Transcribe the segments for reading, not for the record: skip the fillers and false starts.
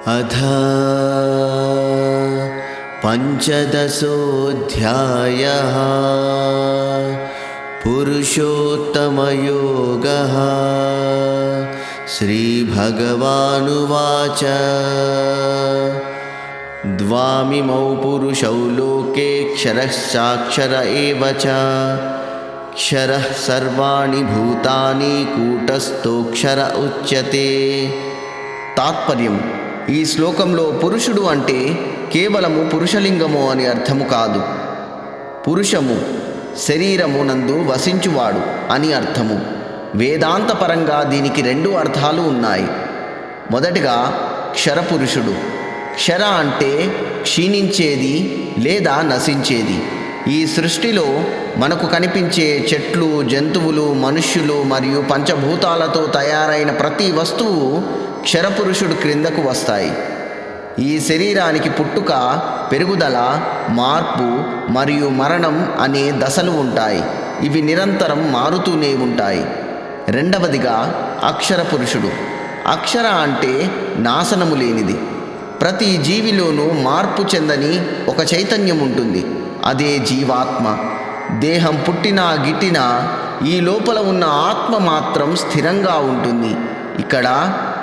अथ पंचदशोऽध्यायः पुरुषोत्तमयोगः। श्रीभगवानुवाच द्वामिमौ पुरुषौ लोके क्षरश्चाक्षर एव च क्षरः सर्वाणि भूतानि कूटस्थोऽक्षर उच्यते। తాత్పర్యం: ఈ శ్లోకంలో పురుషుడు అంటే కేవలము పురుషలింగము అని అర్థము కాదు. పురుషము శరీరము నందు వసించువాడు అని అర్థము. వేదాంతపరంగా దీనికి రెండు అర్థాలు ఉన్నాయి. మొదటిగా క్షరపురుషుడు. క్షర అంటే క్షీణించేది లేదా నశించేది. ఈ సృష్టిలో మనకు కనిపించే చెట్లు, జంతువులు, మనుష్యులు మరియు పంచభూతాలతో తయారైన ప్రతి వస్తువు క్షరపురుషుడు క్రిందకు వస్తాయి. ఈ శరీరానికి పుట్టుక, పెరుగుదల, మార్పు మరియు మరణం అనే దశలు ఉంటాయి. ఇవి నిరంతరం మారుతూనే ఉంటాయి. రెండవదిగా అక్షర పురుషుడు. అక్షర అంటే నాశనము లేనిది. ప్రతి జీవిలోనూ మార్పు చెందని ఒక చైతన్యం ఉంటుంది. అదే జీవాత్మ. దేహం పుట్టినా గిట్టినా ఈ లోపల ఉన్న ఆత్మ మాత్రం స్థిరంగా ఉంటుంది. ఇక్కడ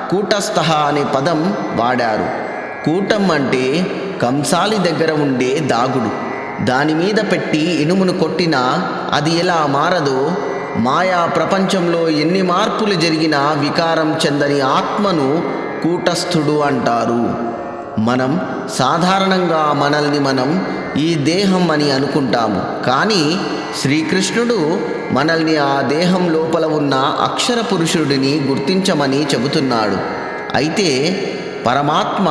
కూటస్థ అనే పదం వాడారు. కూటం అంటే కంసాలి దగ్గర ఉండే దాగుడు. దాని మీద పెట్టి ఇనుమును కొట్టినా అది ఎలా మారదో, మాయా ప్రపంచంలో ఎన్ని మార్పులు జరిగినా వికారం చెందని ఆత్మను కూటస్థుడు అంటారు. మనం సాధారణంగా మనల్ని మనం ఈ దేహం అని అనుకుంటాము. కానీ శ్రీకృష్ణుడు మనల్ని ఆ దేహం లోపల ఉన్న అక్షర పురుషుడిని గుర్తించమని చెబుతున్నాడు. అయితే పరమాత్మ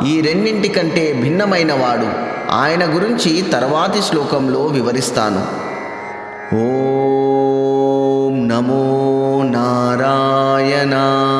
ఈ రెండింటికంటే భిన్నమైనవాడు. ఆయన గురించి తర్వాతి శ్లోకంలో వివరిస్తాను. ఓం నమో నారాయణాయ.